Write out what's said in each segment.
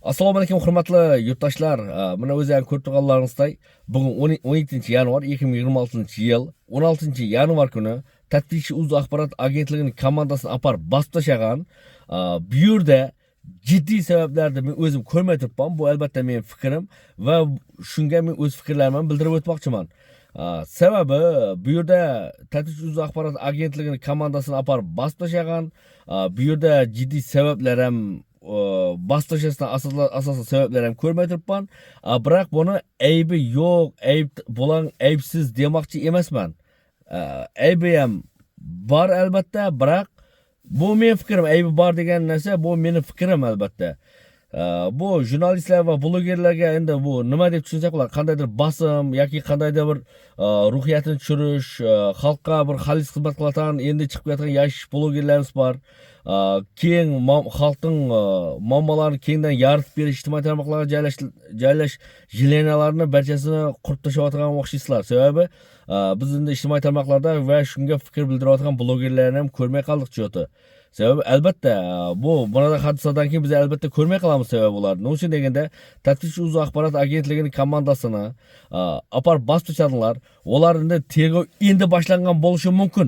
Assalomu alaykum hurmatli yurtdoshlar. Mana o'zingizlar ko'rib turganlaringizday, bugun 17-yanvar 2026-yil 16-yanvar kuni Tatbiqchi axborot agentligining komandasini apar bosib tashlagan. Bu yerda jiddiy sabablarni men o'zim ko'rmay turibman. Bu albatta mening fikrim va shunga men o'z fikrlarimni bildirib o'tmoqchiman. Sababi bu yerda Tatbiqchi axborot agentligining komandasini apar bosib tashlagan. Bu yerda jiddiy sabablar ham bastırışına asaslı sebeplerim görmey turibman. Biroq buni aybi yo'q, ayb bulan aybsiz demoqchi emasman. Aybi ham bor albatta, biroq bu men fikrim, aybi bor degan narsa bu mening fikrim albatta. Bu jurnalistlar va blogerlarga endi bu nima deb tushunsak bo'lar, qandaydir bosim yoki qandaydir bir ruhiyatini tushirish, xalqqa bir xalis xizmat qiladigan endi chiqib ketgan yosh blogerlarimiz bor. Keng xalqning muammolarini kengdan yoritib berish, ijtimoiy tarmoqlarga joylash jilenalarini barchasini qurib tashlayotgan o'xshaysizlar. Sababi biz endi ijtimoiy tarmoqlarda va shunga fikr bildirayotgan blogerlarni ham ko'rmay qoldik choti. Sababi albatta bu bunaqa hodisadan keyin biz albatta ko'rmay qolamiz sabab ularni. Nima uchun deganda Tatbiqchi axborot agentligining komandasini apar bosib tashladilar. Ular endi tergov endi boshlangan bo'lishi mumkin.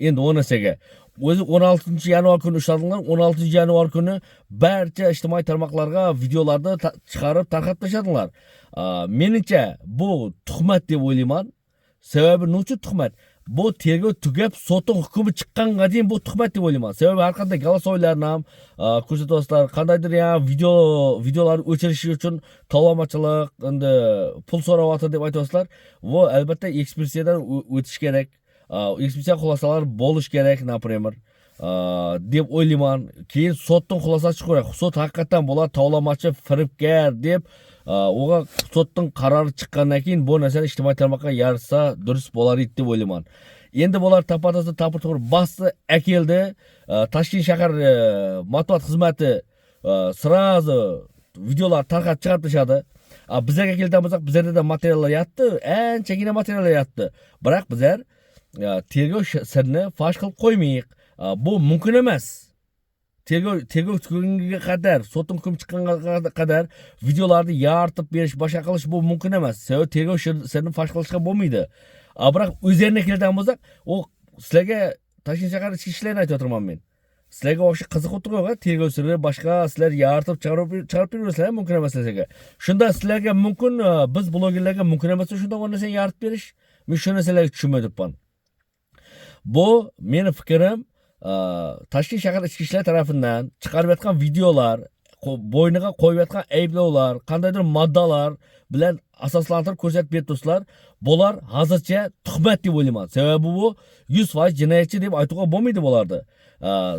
Endi o narsaga o'zi 16-yanvar kuni ushladilar. 16-yanvar kuni barcha ijtimoiy tarmoqlarga videolarni chiqarib tarqatib tashladilar. Meningcha bu tuhmat deb o'ylayman. Sababi nima uchun tuhmat? Bu tergov tugab, sotning hukmi chiqqanga keyin bu tuhmat deb o'ylayman. Sababi har qanday голосовойlarni ham ko'rsatyapsizlar. Qandaydir videolarni o'chirish uchun to'lamachilik, endi pul so'rayapti deb aytyapsizlar. Bu albatta ekspertizadan o'tish kerak. Ekspertiza xulosalari bo'lish kerak, например, deb o'ylayman. Keyin sotning xulosasi chiqadi. Sot haqiqatan bular tovlamachi, firibgar deb o'ga sotning qarori chiqqandan keyin bu narsani ijtimoiy tarmoqqa yoritsa durust bo'lar edi deb o'ylayman. Endi bular tapatasi tapir-tupir bosdi, akeldi. Toshkent shahar matbuot xizmati sразу videolar tarqatib chiqarib tashladi. Bizlarga kelgan bo'lsak, bizlarda materiallar yotdi, anchagina materiallar yotdi. Biroq bizlar tergov sirni fosh qilib qo'ymaylik. Bu mumkin emas. Tergov tugagunga qadar, sotning hukmi chiqqanga qadar videolarni yoritib berish, boshqa qilish bu mumkin emas. Sababi tergov sirni fosh qilishga bo'lmaydi. Biroq o'zlariga kelgan bo'lsak, u sizlarga Toshkent shahar ichki ishlarni aytayotiraman men. Sizlarga o'sha qiziq o'tirgan tergov sirri boshqa sizlar yoritib chiqarib berasizlar mumkin emas sizlarga. Shunda sizlarga mumkin, biz blogerlarga mumkin emas shunda o'sha narsani yoritib berish. Men shu narsalarga tushunmay turibman. Bu mening fikrim. Toshkent shahar ichki ishlar tarafidan chiqarayotgan videolar, bo'yniga qo'yayotgan ayblovlar, qandaydir moddalar bilan asoslantirib ko'rsatib beribsizlar. Bular hozircha tuhmat deb o'ylayman. Sababi bu 100% jinoyatchi deb aytishga bo'lmaydi bularni.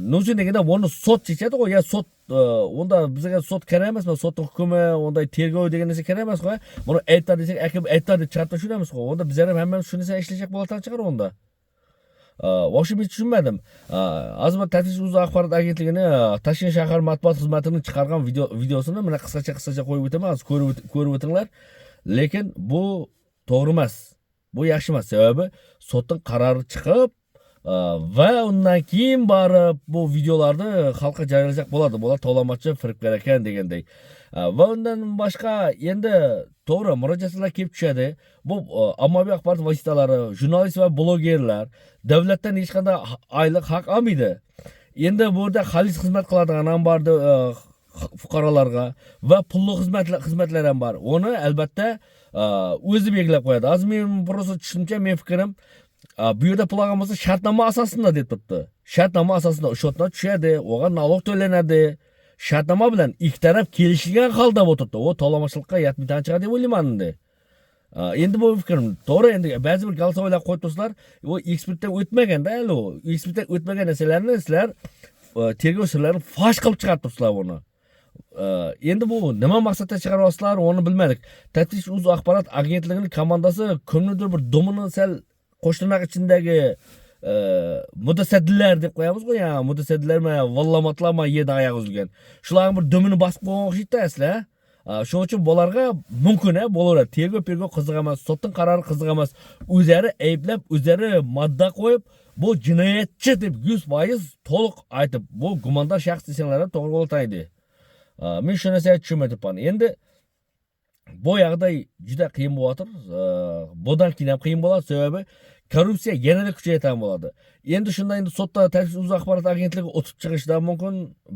Nima uchun deganda buni sot chechadi, ya sot unda bizga sot kerak emasmi? Sotning hukmi, unda tergov degan narsa kerak emas-ku. Buni aytdi desak, aytdi deb chiqarib tashlaymiz-ku. Unda bizlar ham hammamiz shu narsa ishlashak bo'ladigan chiqar unda. Voshib tushunmadim. Azmat Tatbiqchi axborot agentligini Toshkent shahar matbuot xizmatining chiqargan videosini mana qisqacha qo'yib o'taman, ko'rib o'tinglar. Lekin bu to'g'ri emas. Bu yaxshi emas. Sababi sotning qarori chiqib va undan keyin borib bu videolarni xalqqa joylashak bo'ladi. Bular to'lamachi, firibgar ekan degandek. Va undan boshqa endi to'g'ri murojaatlar kelib tushadi. Bu ommaviy axborot vositalari, jurnalist va blogerlar davlatdan hech qanday oylik haq olmaydi. Endi bu yerda xalis xizmat qiladigan ham bor fuqarolarga va pulli xizmatlar ham bor. Uni albatta o'zi belgilab qo'yadi. Hozir men просто tushuncha, men fikrim, bu yerda pul olganmasa shartnoma asosida deb turibdi. Shartnoma asosida o'shotdan tushadi, o'ga налог to'lanadi. Shartnoma bilan ikki taraf kelishgan holda o'tirdi. O to'lamachilikqa yetmaydigan chiqadi deb o'ylayman endi. Endi bu fikrim to'g'ri. Endi ba'zi bir голосовойlar qo'yib tursalar, u ekspertdan o'tmaganda, ekspertdan o'tmagan narsalarni sizlar tergov sirlarini fosh qilib chiqarib turibsizlar buni. Endi bu nima maqsadda chiqaryapsizlar, uni bilmadik. Tatbiqchi axborot agentligining komandasi kimnidir bir domini sal qo'shtirnoq ichidagi mutasaddilar deb qo'yamiz-ku, ya mutasaddilarmi, vallamatlarmi yerda oyoq uzilgan. Shularning bir domini bosib qo'ygan o'xshaydi asla. Shuning uchun bularga mumkin bo'laveradi. Tergov qiziq emas, sotning qarori qiziq emas. O'zlari ayblab, o'zlari modda qo'yib, bu jinoyatchi deb 100% to'liq aytib, bu gumondor shaxs desanlar to'g'ri bo'lmaydi. Men shu narsaga tushunmayapman. Endi bu yoqda juda qiyin bo'layotir. Bundan keyin ham qiyin bo'ladi, sababi korrupsiya yanada kuchaygan bo'ladi. Endi shunda endi sudda Tashqi o'z axborot agentligi o'tib chiqishidan mumkin,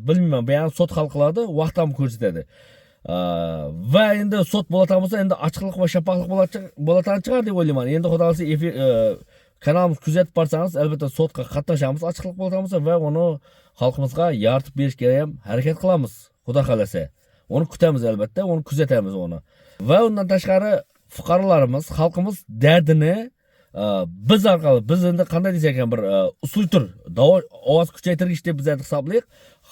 bilmayman. Bu ham sud hal qiladi, vaqt ham ko'rsatadi. Va endi sud bo'ladigan bo'lsa, endi ochiqlik va shaffoflik bo'ladigan chiqar deb o'ylayman. Endi xudo xolasa kanalimiz kuzatib borsangiz, albatta sudga qatnashamiz, ochiqlik bo'ladigan bo'lsa va uni xalqimizga yaratib berishga ham harakat qilamiz. Xudo xolasa. Uni kutamiz albatta, uni kuzatamiz uni. Va undan tashqari fuqarolarimiz, xalqimiz dardini biz orqali, biz endi qanday desak ekan, bir usultur ovoz kuchaytirgich deb biz hisoblaylik.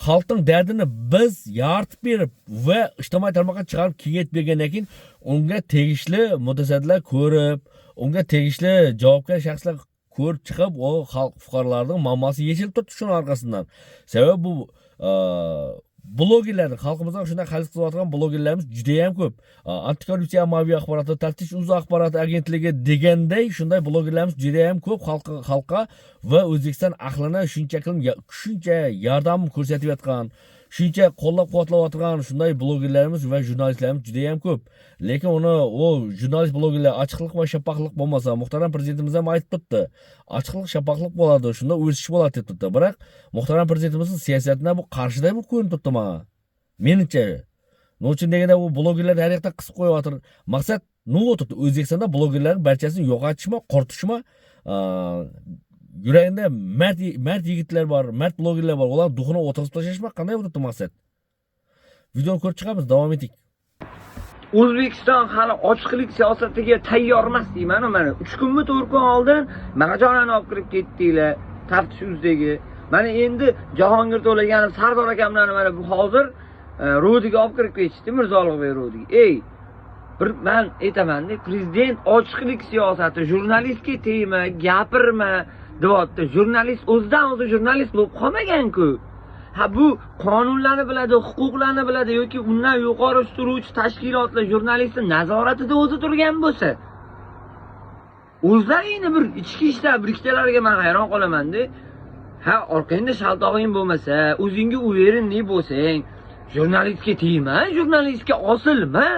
Xalqning dardini biz yaratib berib va ijtimoiy tarmoqqa chiqarib kengaytib bergandan keyin unga tegishli mutasaddilar ko'rib, unga tegishli javobgar shaxslar ko'rib chiqib, o xalq fuqarolarning muammosi yechilib turibdi shuning orqasidan. Sababi bu blogerlar, xalqimizdan shunday xarid qilayotgan blogerlarimiz juda ham ko'p. Antikorrupsiya ommaviy axboroti, taftish o'z axborot agentligi deganday shunday blogerlarimiz juda ham ko'p xalqqa va O'zbekiston ahlini shuncha yordam ko'rsatayotgan, shuncha qo'llab-quvvatlayotgan shunday blogerlarimiz va jurnalistlarimiz juda ham ko'p. Lekin uni jurnalist blogerlar ochiqlik va shaffoflik bo'lmasa, muhtaram prezidentimiz ham aytib turibdi. Ochiqlik, shaffoflik bo'ladi, shunda o'sish bo'ladi deb turibdi. Biroq muhtaram prezidentimizning siyosatidan bu qarshida bu ko'rinib turibdi menga. Menimcha. Nima uchun deganda bu blogerlar har yoqda qisib qo'yayotir. Maqsad nima o'tiribdi? O'zbekistonda blogerlarning barchasini yo'qotishmi, qo'rqitishmi? Yuragida mard yigitlar bor, mard blogerlar bor. Ular duxini o'tirib tashlashmi? Qanday o'tiribdi maqsad? Videoni ko'rib chiqamiz, davom eting. O'zbekiston hali ochiqlik siyosatiga tayyor emas deyman. Mana 3 kunmi 4 kun oldin Maqajonani olib kirib ketdinglar, taftish uzdagi. Mana endi Jahongir To'laganov, Sardor akamlarni mana bu hozir Rodiga olib kirib ketishdi, Mirzo-Ulug'bek Rodiga. Men aytaman-da, prezident ochiqlik siyosati, jurnalistga tegma, gapirma deyapti. Jurnalist o'zidan o'zi jurnalist bo'lib qolmagan-ku. Bu qonunlarni biladi, huquqlarni biladi yoki undan yuqori turuvchi tashkilotlar jurnalistning nazoratida o'zi turgan bo'lsa, o'zlaringni bir ichki ishlar biriktalariga men hayron qolaman-da. Orqangda shaltog'ing bo'lmasa, o'zingga uverinli bo'lsang, jurnalistga tegma, jurnalistga osilma.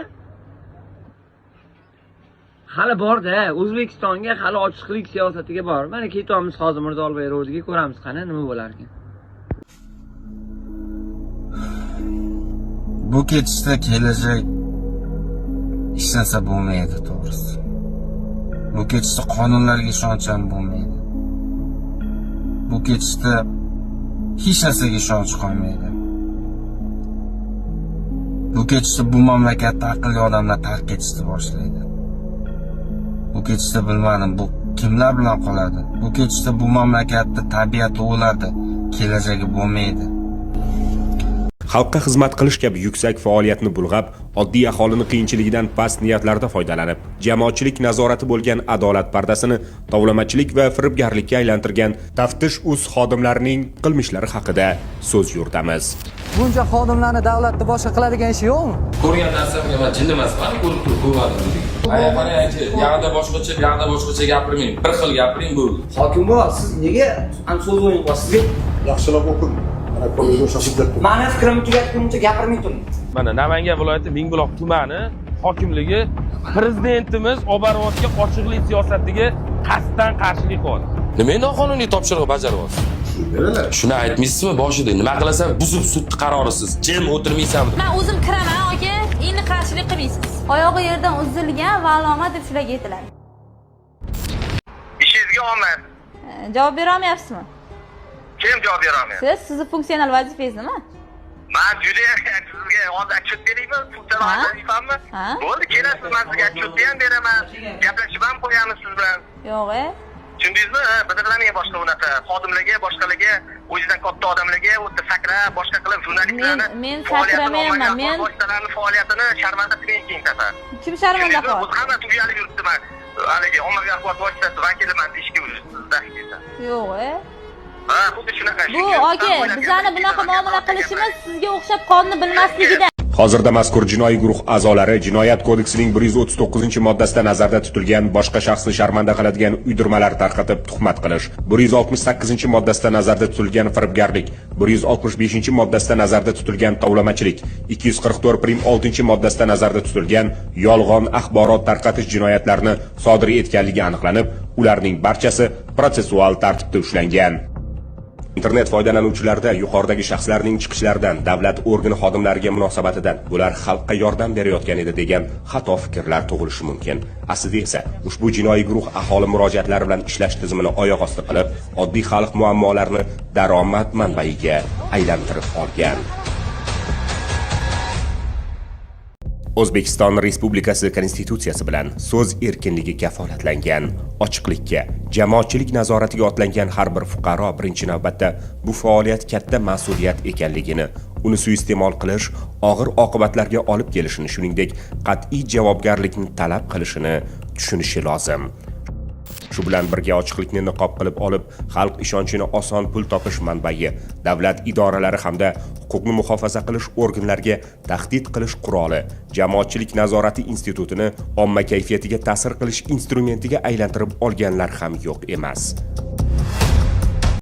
Hali bor-da, O'zbekistonga hali ochiqlik siyosatiga bor. Mana ketamiz hozir Mirzo-Ulug'bek Rodiga, ko'ramiz qani nima bo'lar ekan. Bu ketishda kelajak hech narsa bo'lmaydi, to'g'risi. Bu ketishda qonunlarga ishonch ham bo'lmaydi. Bu ketishda hech narsaga ishonch qolmaydi. Bu ketishda bu mamlakatda aqlli odamlar tark etishni boshlaydi. Bu ketishda bilmadim, bu kimlar bilan qoladi? Bu ketishda bu mamlakatda tabiat o'ladi, kelajagi bo'lmaydi. Xalqqa xizmat qilish kabi yuksak faoliyatni bulg'ab, oddiy aholini qiyinchiligidan past niyatlarda foydalanib, jamoatchilik nazorati bo'lgan adolat pardasini tovlamachilik va firibgarlikka aylantirgan taftish uz xodimlarining qilmishlari haqida so'z yuritamiz. Buncha xodimlarni davlatda boshqa qiladigan ishi yo'qmi? Ko'rgan narsamga men jin emasman, ko'rib turib ko'rmadim. Qarang-chi, yog'da boshqacha gapirmang. Bir xil gapiring bo'ldi. Hokim bo'l, siz nega so'z o'ylayapsizga? Yaxshilab o'qing. Meni fikrimni tugatguncha gapirmay turing. Mana Namangan viloyati Mingbuloq tumani hokimligi prezidentimiz oborayotgan ochiqlik siyosatiga qasddan qarshilik qildi. Nima noqonuniy topshiriq bajaryapsiz? Shuni aytmaysizmi boshida? Nima qilasan? Buzib sud qarorisiz. Jim o'tirmaysanmi? Men o'zim kiraman, aka. Endi qarshilik qilmaysiz. Oyog'i yerdan uzilgan va alomat deb shularga aytiladi. Ishingizga omad. Javob bera olmayapsizmi? Kim javob bera olmayapti? Sizni funksional vazifangiz nima? Men juda sizga hozir atchot beraymi? Funksional vazifammi? Bo'ldi, kelasiz, men sizga atchot ham beraman. Gaplashib ham qo'yamiz siz bilan. Yo'q-e. Tushundingizmi? Bidirlamay boshqa unaqa xodimlarga, boshqalarga, o'zidan katta odamlarga o'tda sakrab, boshqa qilib jurnalistlarni men sakramayman, men faoliyatini sharmanda qilgan keyin safar. Kim sharmanda qildi? Biz hamma tugayali yuribdi-man. Haligi ommaviy axborot vositasi vakiliman ishga sizda. Yo'q-e. Xuddi shunaqa. Bu aka, bizlarni bunaqa muomala qilishimiz sizga o'xshab qonunni bilmasligidan. Hozirda mazkur jinoiy guruh a'zolari Jinoyat kodeksining 139-moddasida nazarda tutilgan boshqa shaxsni sharmanda qiladigan uydirmalar tarqatib tuhmat qilish, 168-moddasida nazarda tutilgan firibgarlik, 165-moddasida nazarda tutilgan tovlamachilik, 244-6-moddasida nazarda tutilgan yolg'on axborot tarqatish jinoyatlarini sodir etganligi aniqlanib, ularning barchasi protsessual tartibda ushlangan. Internet foydalanuvchilarida yuqoridagi shaxslarning chiqishlaridan, davlat organi xodimlariga munosabatidan bular xalqqa yordam berayotgan edi degan xato fikrlar tug'ilishi mumkin. Aslida esa ushbu jinoiy guruh aholi murojaatlari bilan ishlash tizimini oyoq osti qilib, oddiy xalq muammolarini daromad manbaiga aylantirib olgan. O'zbekiston Respublikasi Konstitutsiyasi bilan so'z erkinligi kafolatlangan. Ochiqlikka, jamoatchilik nazoratiga otlangan har bir fuqaro birinchi navbatda bu faoliyat katta mas'uliyat ekanligini, uni suiiste'mol qilish og'ir oqibatlarga olib kelishini, shuningdek, qat'iy javobgarlikni talab qilishini tushunishi lozim. Shu bilan birga ochiqlikni niqob qilib olib, xalq ishonchini oson pul topish manbai, davlat idoralari hamda huquqni muhofaza qilish organlariga tahdid qilish quroli, jamoatchilik nazorati institutini omma kayfiyatiga ta'sir qilish instrumentiga aylantirib olganlar ham yo'q emas.